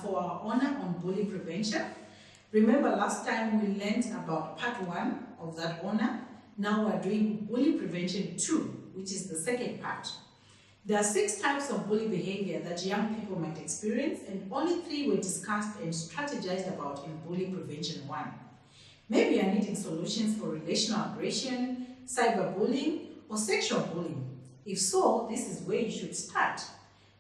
for our honor on bully prevention. Remember last time we learned about part 1 of that honor. Now we're doing bully prevention 2, which is the second part. There are 6 types of bully behavior that young people might experience, and only 3 were discussed and strategized about in bully prevention 1. Maybe you're needing solutions for relational aggression, cyberbullying, or sexual bullying. If so, this is where you should start.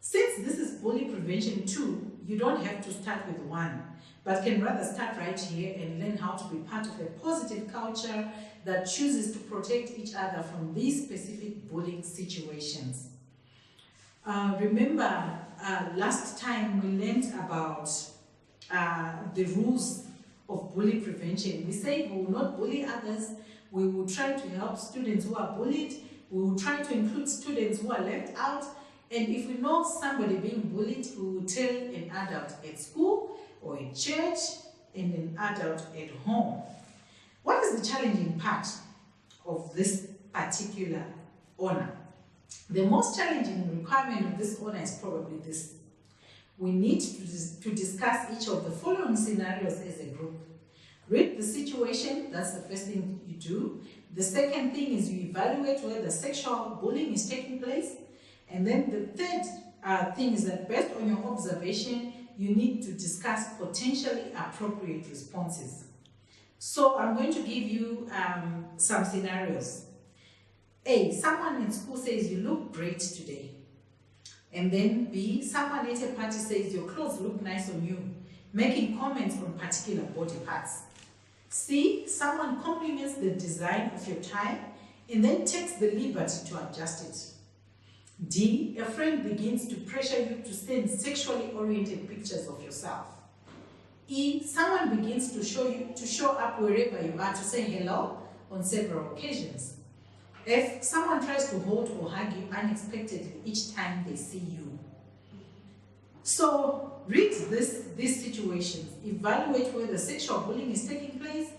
Since this is bully prevention 2, you don't have to start with 1, but can rather start right here and learn how to be part of a positive culture that chooses to protect each other from these specific bullying situations. Remember, last time we learned about the rules of bully prevention. We said we will not bully others, we will try to help students who are bullied, we will try to include students who are left out, and if we know somebody being bullied, we will tell an adult at school or at church and an adult at home. What is the challenging part of this particular honor? The most challenging requirement of this honor is probably this. We need to discuss each of the following scenarios as a group. Read the situation, that's the first thing you do. The second thing is you evaluate whether sexual bullying is taking place. And then the third thing is that based on your observation, you need to discuss potentially appropriate responses. So I'm going to give you some scenarios. A, someone in school says you look great today. And then B, someone at a party says your clothes look nice on you, making comments on particular body parts. C, someone compliments the design of your tie and then takes the liberty to adjust it. D, a friend begins to pressure you to send sexually oriented pictures of yourself. E, someone begins to show up wherever you are to say hello on several occasions. F, someone tries to hold or hug you unexpectedly each time they see you. So read these situations, evaluate whether sexual bullying is taking place,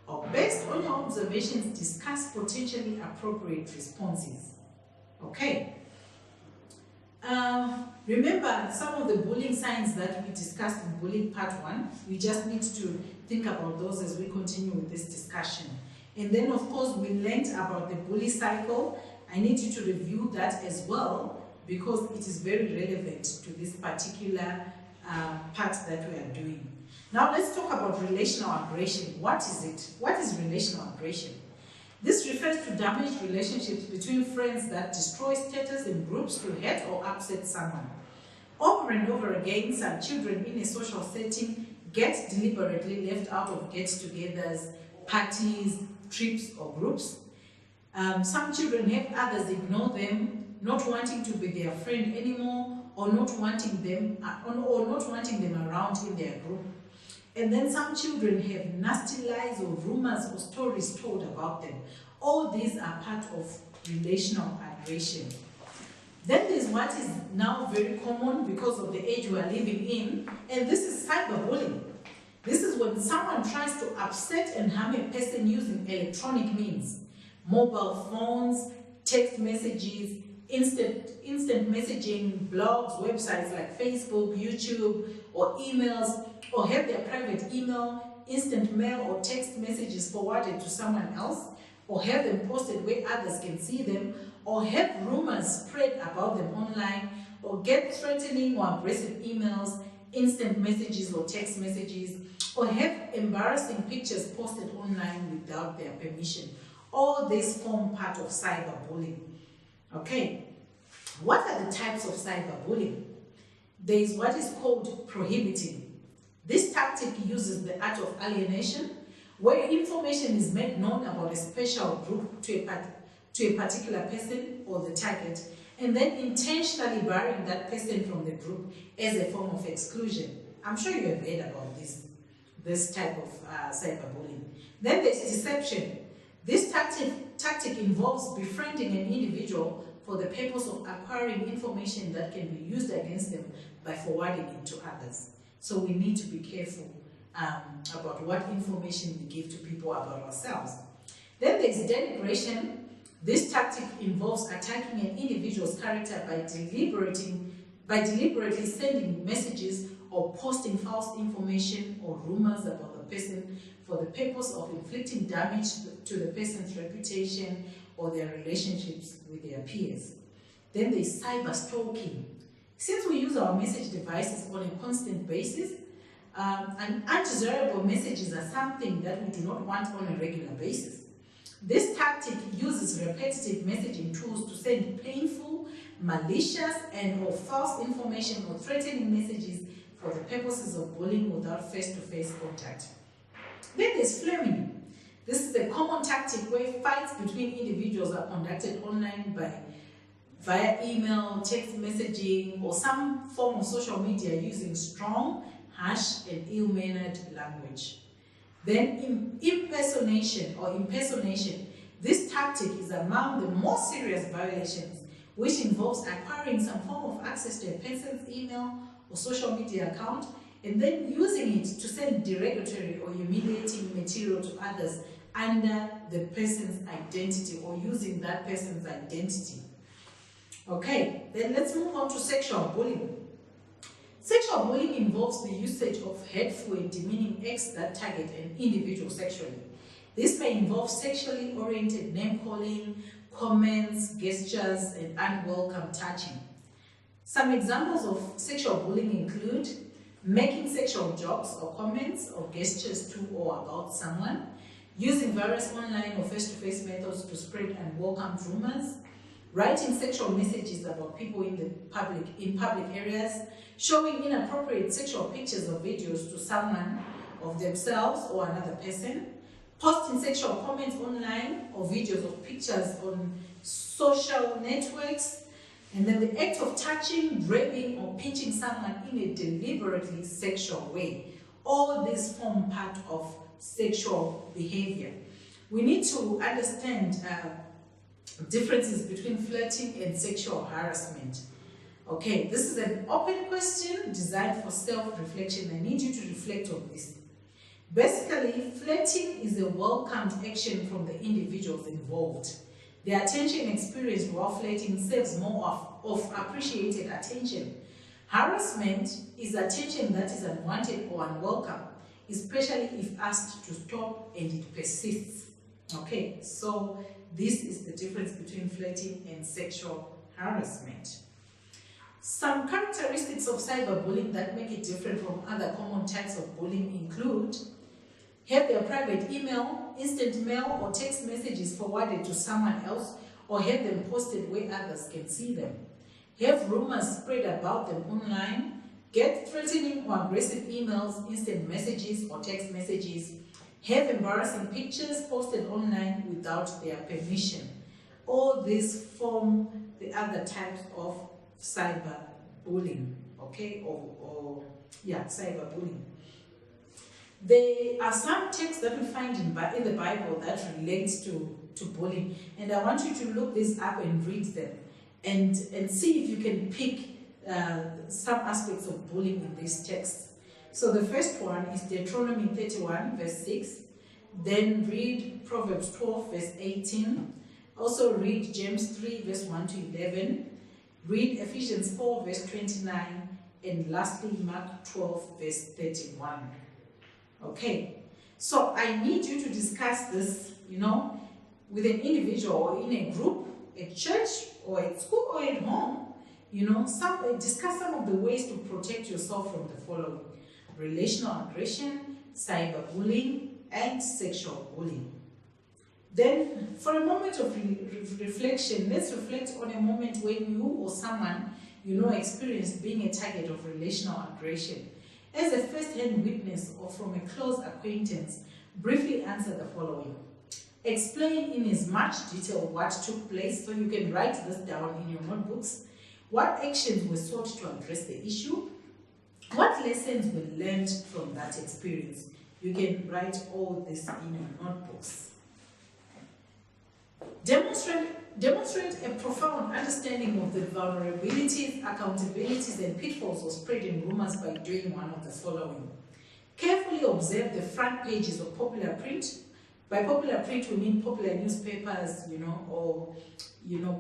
or based on your observations, discuss potentially appropriate responses. Okay. Remember some of the bullying signs that we discussed in bullying part 1. We just need to think about those as we continue with this discussion. And then of course we learned about the bully cycle. I need you to review that as well because it is very relevant to this particular part that we are doing. Now let's talk about relational aggression. What is it? What is relational aggression? This refers to damaged relationships between friends that destroy status in groups to hurt or upset someone. Over and over again, some children in a social setting get deliberately left out of get-togethers, parties, trips, or groups. Some children have others ignore them, not wanting to be their friend anymore, or not wanting them around in their group. And then some children have nasty lies or rumors or stories told about them. All these are part of relational aggression. Then there's what is now very common because of the age we are living in, and this is cyberbullying. This is when someone tries to upset and harm a person using electronic means, mobile phones, text messages, instant messaging, blogs, websites like Facebook, YouTube, or emails, or have their private email, instant mail, or text messages forwarded to someone else, or have them posted where others can see them, or have rumors spread about them online, or get threatening or aggressive emails, instant messages or text messages, or have embarrassing pictures posted online without their permission. All these form part of cyberbullying. Okay, what are the types of cyberbullying? There is what is called prohibiting. This tactic uses the art of alienation, where information is made known about a special group to a particular person or the target, and then intentionally barring that person from the group as a form of exclusion. I'm sure you have heard about this type of cyberbullying. Then there's deception. This tactic involves befriending an individual for the purpose of acquiring information that can be used against them by forwarding it to others. So we need to be careful about what information we give to people about ourselves. Then there's denigration. This tactic involves attacking an individual's character by deliberately sending messages or posting false information or rumors about the person for the purpose of inflicting damage to the person's reputation or their relationships with their peers. Then there's cyber stalking. Since we use our message devices on a constant basis, and undesirable messages are something that we do not want on a regular basis. This tactic uses repetitive messaging tools to send painful, malicious, and/or false information or threatening messages for the purposes of bullying without face-to-face contact. Then there's flaming. This is a common tactic where fights between individuals are conducted online via email, text messaging, or some form of social media using strong, harsh, and ill-mannered language. Then impersonation. This tactic is among the most serious violations, which involves acquiring some form of access to a person's email or social media account and then using it to send derogatory or humiliating material to others under the person's identity or using that person's identity. Okay, then let's move on to sexual bullying. Sexual bullying involves the usage of hurtful and demeaning acts that target an individual sexually. This may involve sexually oriented name-calling, comments, gestures, and unwelcome touching. Some examples of sexual bullying include making sexual jokes or comments or gestures to or about someone, using various online or face-to-face methods to spread unwelcome rumors, writing sexual messages about people in public areas, showing inappropriate sexual pictures or videos to someone of themselves or another person, posting sexual comments online or videos of pictures on social networks, and then the act of touching, grabbing, or pinching someone in a deliberately sexual way. All these form part of sexual behavior. We need to understand differences between flirting and sexual harassment. Okay, this is an open question designed for self-reflection. I need you to reflect on this. Basically, flirting is a welcomed action from the individuals involved. The attention experienced while flirting serves more of appreciated attention. Harassment is attention that is unwanted or unwelcome, especially if asked to stop and it persists. Okay, so this is the difference between flirting and sexual harassment. Some characteristics of cyberbullying that make it different from other common types of bullying include have their private email, instant mail, or text messages forwarded to someone else, or have them posted where others can see them. Have rumors spread about them online, get threatening or aggressive emails, instant messages, or text messages, have embarrassing pictures posted online without their permission. All these form the other types of cyberbullying, okay, cyberbullying. There are some texts that we find in the Bible that relates to bullying, and I want you to look this up and read them and see if you can pick some aspects of bullying in these texts. So the first one is Deuteronomy 31 verse 6, then read Proverbs 12 verse 18, also read James 3 verse 1 to 11, read Ephesians 4 verse 29, and lastly Mark 12 verse 31. Okay, so I need you to discuss this, with an individual or in a group, at church or at school or at home, discuss some of the ways to protect yourself from the following: relational aggression, cyberbullying, and sexual bullying. Then, for a moment of reflection, let's reflect on a moment when you or someone experienced being a target of relational aggression. As a first-hand witness or from a close acquaintance, briefly answer the following. Explain in as much detail what took place, so you can write this down in your notebooks. What actions were sought to address the issue? What lessons were learned from that experience? You can write all this in your notebooks. Demonstrate a profound understanding of the vulnerabilities, accountabilities, and pitfalls of spreading rumors by doing one of the following. Carefully observe the front pages of popular print. By popular print, we mean popular newspapers, or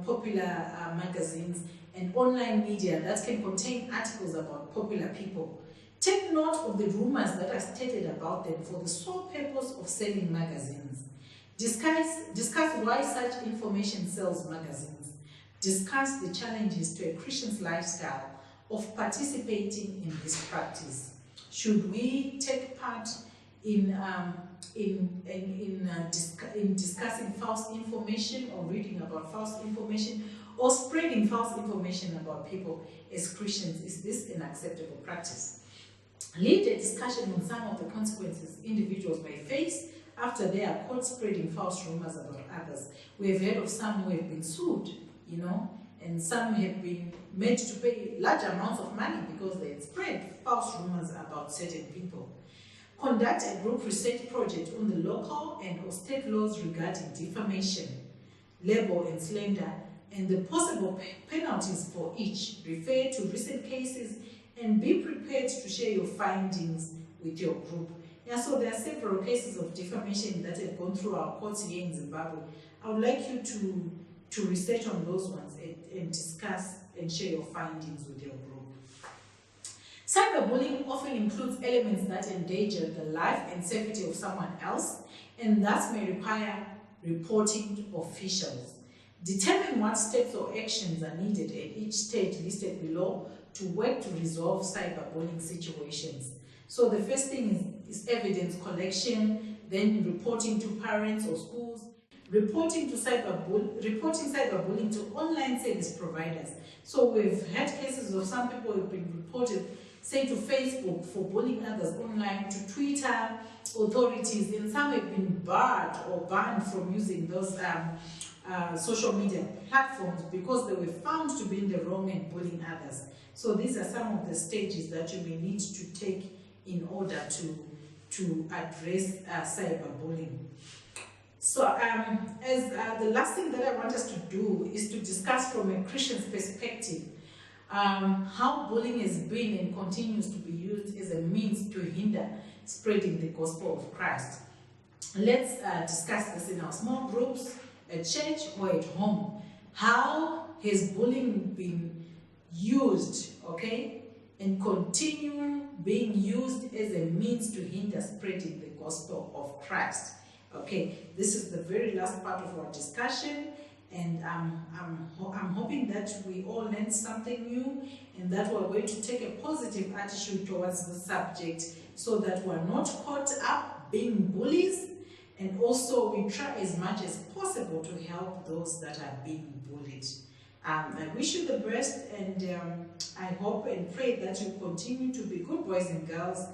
popular magazines and online media that can contain articles about popular people. Take note of the rumors that are stated about them for the sole purpose of selling magazines. Discuss why such information sells magazines. Discuss the challenges to a Christian's lifestyle of participating in this practice. Should we take part in discussing false information or reading about false information or spreading false information about people as Christians? Is this an acceptable practice? Lead a discussion on some of the consequences individuals may face after they are caught spreading false rumors about others. We have heard of some who have been sued, and some have been made to pay large amounts of money because they had spread false rumors about certain people. Conduct a group research project on the local and or state laws regarding defamation, libel and slander, and the possible penalties for each. Refer to recent cases and be prepared to share your findings with your group. Yeah, so there are several cases of defamation that have gone through our courts here in Zimbabwe. I would like you to research on those ones and discuss and share your findings with your group. Cyberbullying often includes elements that endanger the life and safety of someone else, and thus may require reporting to officials. Determine what steps or actions are needed at each stage listed below to work to resolve cyberbullying situations. So the first thing is evidence collection, then reporting to parents or schools, reporting cyberbullying to online service providers. So we've had cases of some people who have been reported, say, to Facebook for bullying others online, to Twitter authorities, and some have been barred or banned from using those social media platforms because they were found to be in the wrong and bullying others. So these are some of the stages that you may need to take in order to address cyberbullying. So the last thing that I want us to do is to discuss from a Christian's perspective how bullying has been and continues to be used as a means to hinder spreading the gospel of Christ. Let's discuss this in our small groups, at church or at home. How has bullying been used, and continue being used as a means to hinder spreading the gospel of Christ? This is the very last part of our discussion, and I'm hoping that we all learned something new and that we're going to take a positive attitude towards the subject so that we're not caught up being bullies, and also we try as much as possible to help those that are being bullied. I wish you the best, and I hope and pray that you continue to be good boys and girls,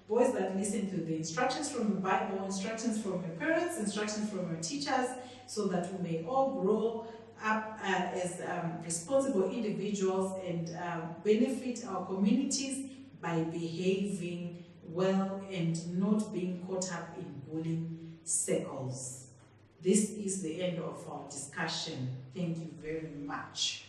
boys that listen to the instructions from the Bible, instructions from your parents, instructions from your teachers, so that we may all grow up as responsible individuals and benefit our communities by behaving well and not being caught up in bullying circles. This is the end of our discussion. Thank you very much.